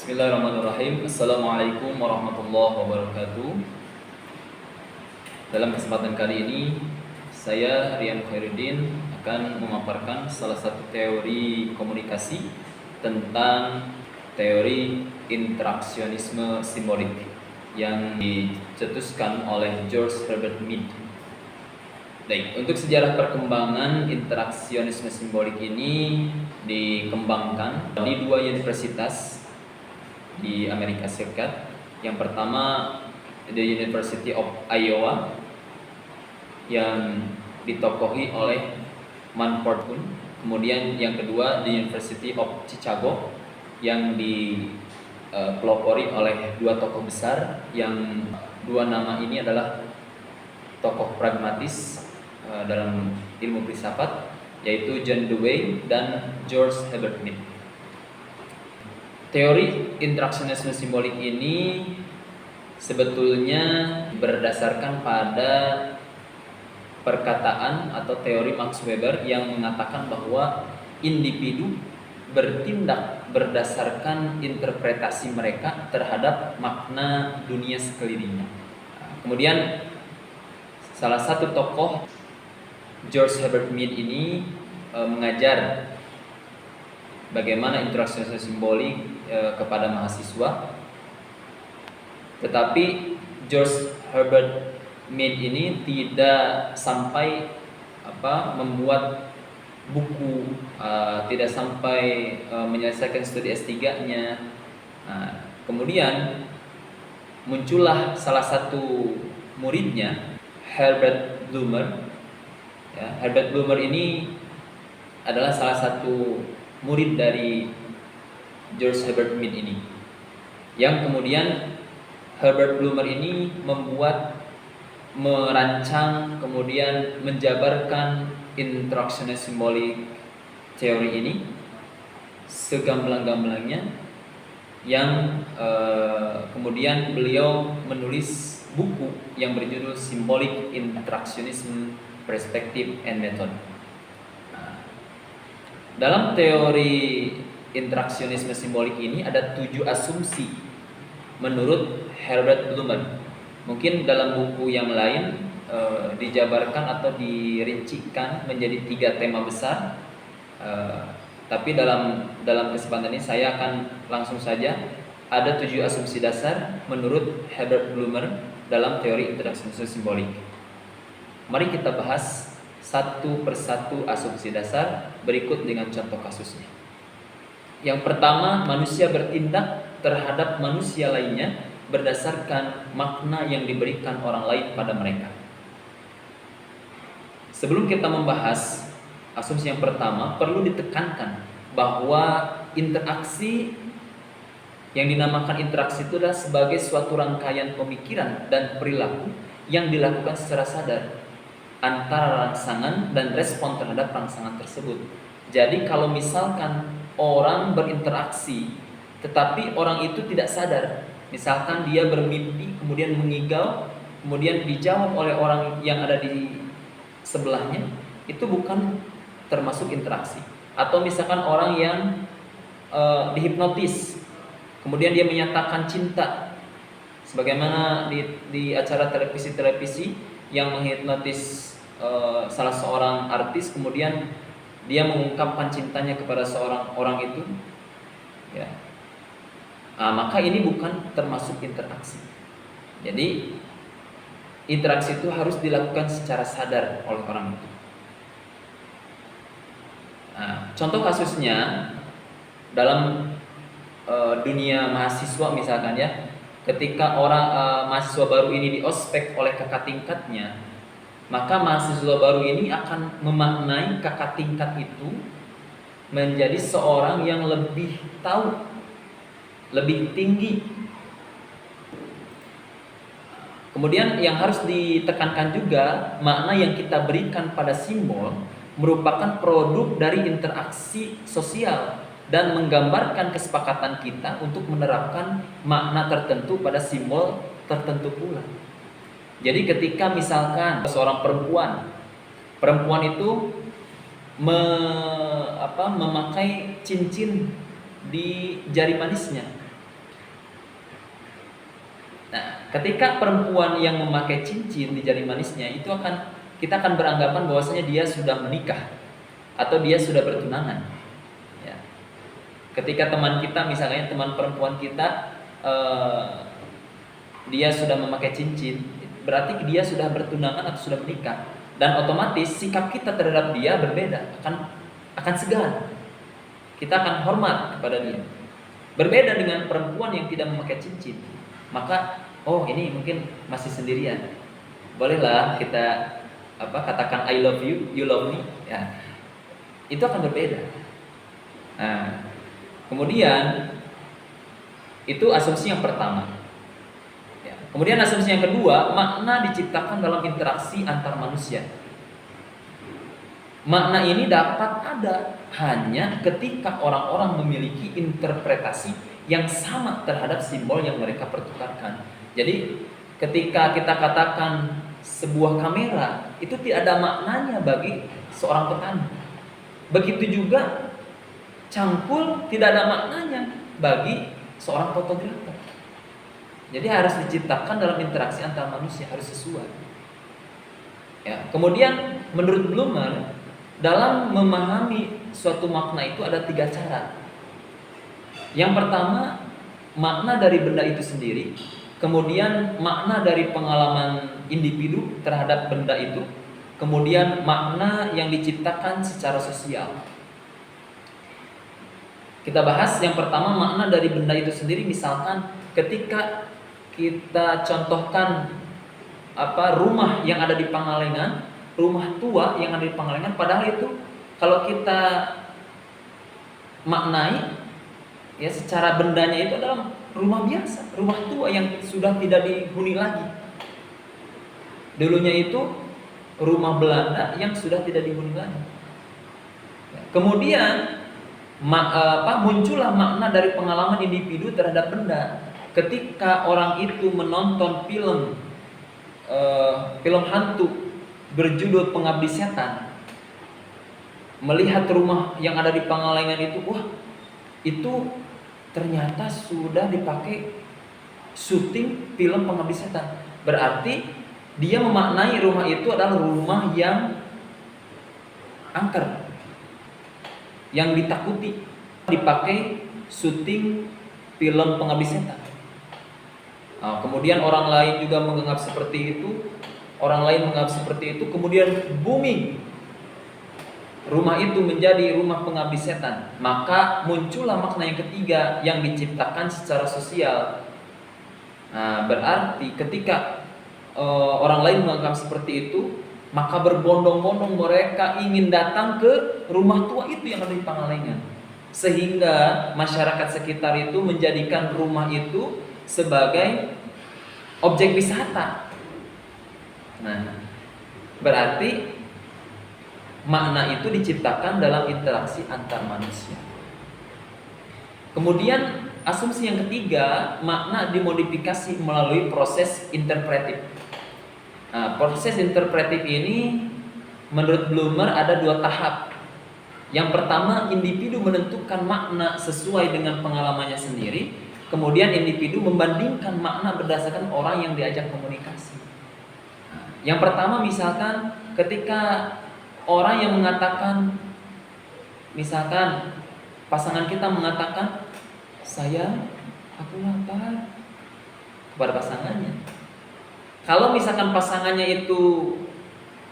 Bismillahirrahmanirrahim. Assalamualaikum warahmatullahi wabarakatuh. Dalam kesempatan kali ini, saya Rian Khairuddin akan memaparkan salah satu teori komunikasi tentang teori interaksionisme simbolik yang dicetuskan oleh George Herbert Mead. Baik, untuk sejarah perkembangan interaksionisme simbolik ini dikembangkan di dua universitas di Amerika Serikat. Yang pertama, the University of Iowa yang ditokohi oleh Manford Kuhn. Kemudian yang kedua, the University of Chicago yang dipelopori oleh dua tokoh besar, yang dua nama ini adalah tokoh pragmatis dalam ilmu filsafat, yaitu John Dewey dan George Herbert Mead. Teori interaksionisme simbolik ini sebetulnya berdasarkan pada perkataan atau teori Max Weber yang mengatakan bahwa individu bertindak berdasarkan interpretasi mereka terhadap makna dunia sekelilingnya. Kemudian salah satu tokoh, George Herbert Mead ini mengajar bagaimana interaksionisme simbolik kepada mahasiswa. Tetapi George Herbert Mead ini tidak sampai membuat buku, tidak sampai menyelesaikan studi S3-nya. Kemudian muncullah salah satu muridnya, Herbert Blumer. Herbert Blumer ini adalah salah satu murid dari George Herbert Mead ini, yang kemudian Herbert Blumer ini merancang, kemudian menjabarkan interaksionisme simbolik teori ini segamblang-gamblangnya, yang kemudian beliau menulis buku yang berjudul Symbolic Interactionism Perspective and Method. Dalam teori interaksionisme simbolik ini ada 7 asumsi menurut Herbert Blumer. Mungkin dalam buku yang lain dijabarkan atau dirincikan menjadi 3 tema besar. Tapi dalam kesempatan ini saya akan langsung saja, ada 7 asumsi dasar menurut Herbert Blumer dalam teori interaksionisme simbolik. Mari kita bahas satu persatu asumsi dasar berikut dengan contoh kasusnya. Yang pertama, manusia bertindak terhadap manusia lainnya berdasarkan makna yang diberikan orang lain pada mereka. Sebelum kita membahas asumsi yang pertama, perlu ditekankan bahwa interaksi yang dinamakan interaksi itu adalah sebagai suatu rangkaian pemikiran dan perilaku yang dilakukan secara sadar antara rangsangan dan respon terhadap rangsangan tersebut. Jadi kalau misalkan orang berinteraksi tetapi orang itu tidak sadar, misalkan dia bermimpi kemudian mengigau, kemudian dijawab oleh orang yang ada di sebelahnya, itu bukan termasuk interaksi. Atau misalkan orang yang dihipnotis, kemudian dia menyatakan cinta, sebagaimana di acara televisi yang menghipnotis salah seorang artis, kemudian dia mengungkapkan cintanya kepada seorang orang itu, ya. Maka ini bukan termasuk interaksi. Jadi interaksi itu harus dilakukan secara sadar oleh orang itu. Contoh kasusnya dalam dunia mahasiswa misalkan, ya, ketika mahasiswa baru ini diospek oleh kakak tingkatnya, maka mahasiswa baru ini akan memaknai kakak tingkat itu menjadi seorang yang lebih tahu, lebih tinggi. Kemudian yang harus ditekankan juga, makna yang kita berikan pada simbol merupakan produk dari interaksi sosial dan menggambarkan kesepakatan kita untuk menerapkan makna tertentu pada simbol tertentu pula. Jadi ketika misalkan seorang perempuan itu memakai cincin di jari manisnya, Ketika perempuan yang memakai cincin di jari manisnya itu kita akan beranggapan bahwasanya dia sudah menikah atau dia sudah bertunangan. Ya. Ketika teman kita, misalnya teman perempuan kita, dia sudah memakai cincin, berarti dia sudah bertunangan atau sudah menikah, dan otomatis sikap kita terhadap dia berbeda, akan segan. Kita akan hormat kepada dia. Berbeda dengan perempuan yang tidak memakai cincin, maka ini mungkin masih sendirian. Bolehlah kita katakan I love you, you love me, ya. Itu akan berbeda. Nah, kemudian itu asumsi yang pertama. Ya. Kemudian asumsi yang kedua, makna diciptakan dalam interaksi antar manusia. Makna ini dapat ada hanya ketika orang-orang memiliki interpretasi yang sama terhadap simbol yang mereka pertukarkan. Jadi ketika kita katakan sebuah kamera itu tidak ada maknanya bagi seorang petani. Begitu juga cangkul tidak ada maknanya bagi seorang fotografer. Jadi harus diciptakan dalam interaksi antar manusia, harus sesuai. Ya, kemudian menurut Blumer, dalam memahami suatu makna itu ada 3 cara. Yang pertama, makna dari benda itu sendiri. Kemudian makna dari pengalaman individu terhadap benda itu. Kemudian makna yang diciptakan secara sosial. Kita bahas yang pertama, makna dari benda itu sendiri. Misalkan ketika kita contohkan rumah yang ada di Pangalengan, rumah tua yang ada di Pangalengan, padahal itu kalau kita maknai ya secara bendanya itu adalah rumah biasa, rumah tua yang sudah tidak dihuni lagi. Dulunya itu rumah Belanda yang sudah tidak dihuni lagi. Kemudian muncullah makna dari pengalaman individu terhadap benda. Ketika orang itu menonton film hantu berjudul Pengabdi Setan, melihat rumah yang ada di Pangalengan itu, itu ternyata sudah dipakai syuting film Pengabdi Setan. Berarti dia memaknai rumah itu adalah rumah yang angker, yang ditakuti, dipakai syuting film Pengabdi Setan. Kemudian orang lain juga menganggap seperti itu, kemudian booming, rumah itu menjadi rumah Pengabdi Setan. Maka muncullah makna yang ketiga yang diciptakan secara sosial. Berarti ketika orang lain menganggap seperti itu, maka berbondong-bondong mereka ingin datang ke rumah tua itu yang ada di Pangalengan, sehingga masyarakat sekitar itu menjadikan rumah itu sebagai objek wisata. Berarti makna itu diciptakan dalam interaksi antar manusia. Kemudian asumsi yang ketiga, makna dimodifikasi melalui proses interpretif. Proses interpretif ini menurut Blumer ada 2 tahap. Yang pertama, individu menentukan makna sesuai dengan pengalamannya sendiri. Kemudian individu membandingkan makna berdasarkan orang yang diajak komunikasi. Yang pertama, misalkan ketika orang yang mengatakan, misalkan pasangan kita mengatakan, sayang, aku lapar, kepada pasangannya. Kalau misalkan pasangannya itu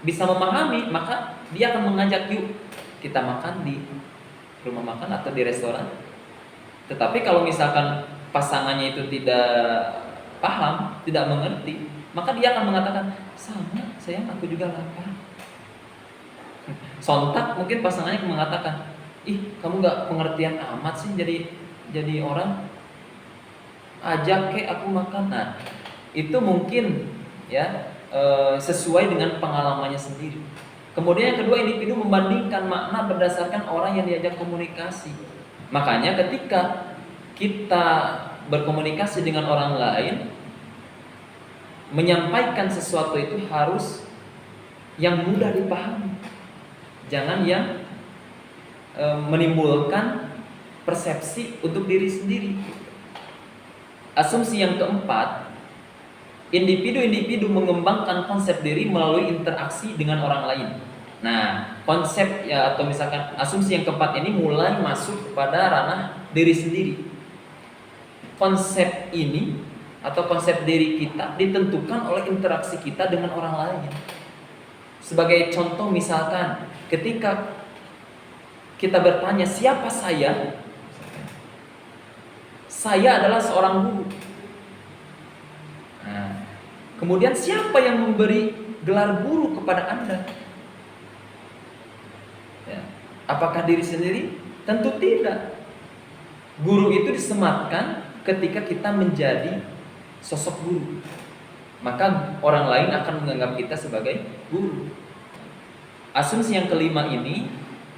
bisa memahami, maka dia akan mengajak, yuk kita makan di rumah makan atau di restoran. Tetapi kalau misalkan pasangannya itu tidak paham, tidak mengerti, maka dia akan mengatakan, sama sayang, aku juga lapar. Sontak mungkin pasangannya mengatakan, ih kamu gak pengertian amat sih jadi orang, ajak ke aku makan. Itu mungkin ya sesuai dengan pengalamannya sendiri. Kemudian yang kedua, individu membandingkan makna berdasarkan orang yang diajak komunikasi. Makanya ketika kita berkomunikasi dengan orang lain, menyampaikan sesuatu itu harus yang mudah dipahami, jangan yang menimbulkan persepsi untuk diri sendiri. Asumsi yang keempat, individu-individu mengembangkan konsep diri melalui interaksi dengan orang lain. Nah, konsep ya atau misalkan asumsi yang keempat ini mulai masuk kepada ranah diri sendiri. Konsep ini atau konsep diri kita ditentukan oleh interaksi kita dengan orang lain. Sebagai contoh misalkan ketika kita bertanya siapa saya? Saya adalah seorang guru. Nah, kemudian siapa yang memberi gelar guru kepada Anda? Ya. Apakah diri sendiri? Tentu tidak. Guru itu disematkan ketika kita menjadi sosok guru. Maka orang lain akan menganggap kita sebagai guru. Asumsi yang kelima ini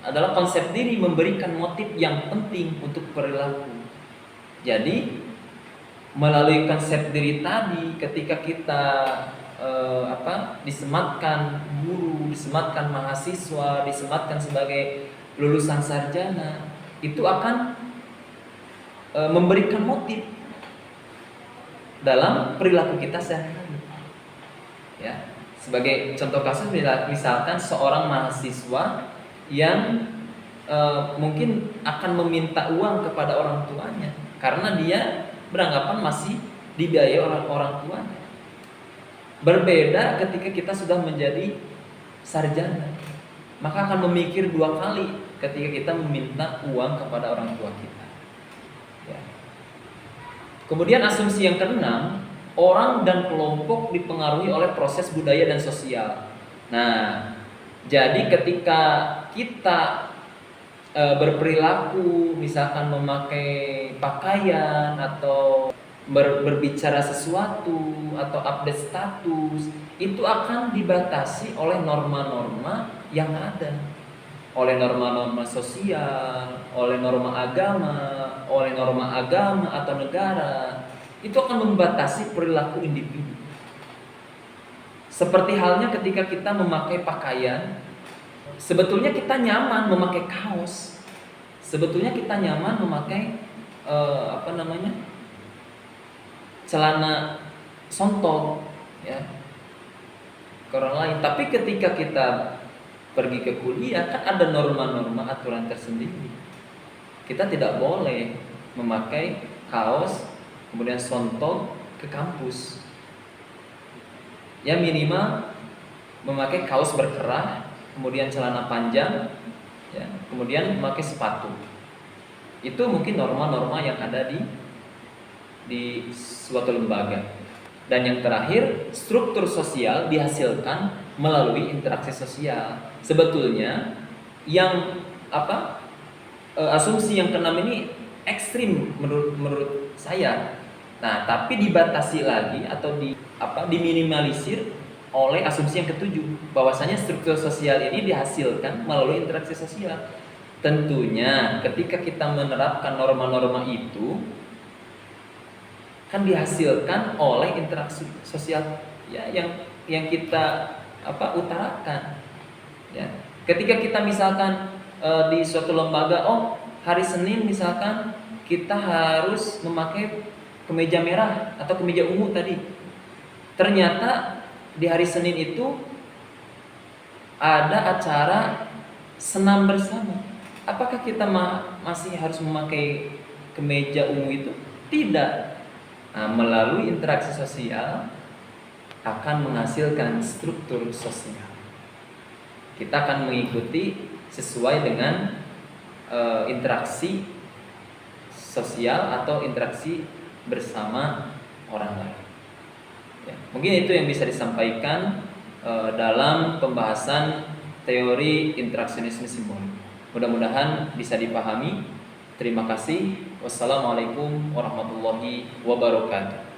adalah konsep diri memberikan motif yang penting untuk perilaku. Jadi melalui konsep diri tadi, ketika kita disematkan guru, disematkan mahasiswa, disematkan sebagai lulusan sarjana, itu akan memberikan motif dalam perilaku kita sehari-hari. Ya, sebagai contoh kasus misalkan seorang mahasiswa yang mungkin akan meminta uang kepada orang tuanya karena dia beranggapan masih dibiayai orang tuanya. Berbeda ketika kita sudah menjadi sarjana, maka akan memikir dua kali ketika kita meminta uang kepada orang tua kita. Ya. Kemudian asumsi yang keenam, orang dan kelompok dipengaruhi oleh proses budaya dan sosial. Nah, jadi ketika kita berperilaku, misalkan memakai pakaian atau berbicara sesuatu atau update status, itu akan dibatasi oleh norma-norma yang ada, oleh norma-norma sosial, oleh norma agama atau negara. Itu akan membatasi perilaku individu. Seperti halnya ketika kita memakai pakaian, sebetulnya kita nyaman memakai kaos. Sebetulnya kita nyaman memakai celana sontol, ya, ke orang lain. Tapi ketika kita pergi ke kuliah, kan ada norma-norma aturan tersendiri. Kita tidak boleh memakai kaos kemudian sontol ke kampus. Ya minimal memakai kaos berkerah, kemudian celana panjang, ya, kemudian memakai sepatu. Itu mungkin norma-norma yang ada di suatu lembaga. Dan yang terakhir, struktur sosial dihasilkan melalui interaksi sosial. Sebetulnya yang asumsi yang keenam ini ekstrim menurut saya. Nah, tapi dibatasi lagi atau diminimalisir oleh asumsi yang ketujuh, bahwasanya struktur sosial ini dihasilkan melalui interaksi sosial. Tentunya ketika kita menerapkan norma-norma itu kan dihasilkan oleh interaksi sosial, ya, yang kita utarakan, ya. Ketika kita misalkan di suatu lembaga, hari Senin misalkan kita harus memakai kemeja merah atau kemeja ungu tadi. Ternyata di hari Senin itu ada acara senam bersama. Apakah kita masih harus memakai kemeja ungu itu? Tidak. Nah, melalui interaksi sosial akan menghasilkan struktur sosial. Kita akan mengikuti sesuai dengan interaksi sosial atau interaksi bersama orang lain. Ya, mungkin itu yang bisa disampaikan dalam pembahasan teori interaksionisme simbolik. Mudah-mudahan bisa dipahami. Terima kasih. Wassalamualaikum warahmatullahi wabarakatuh.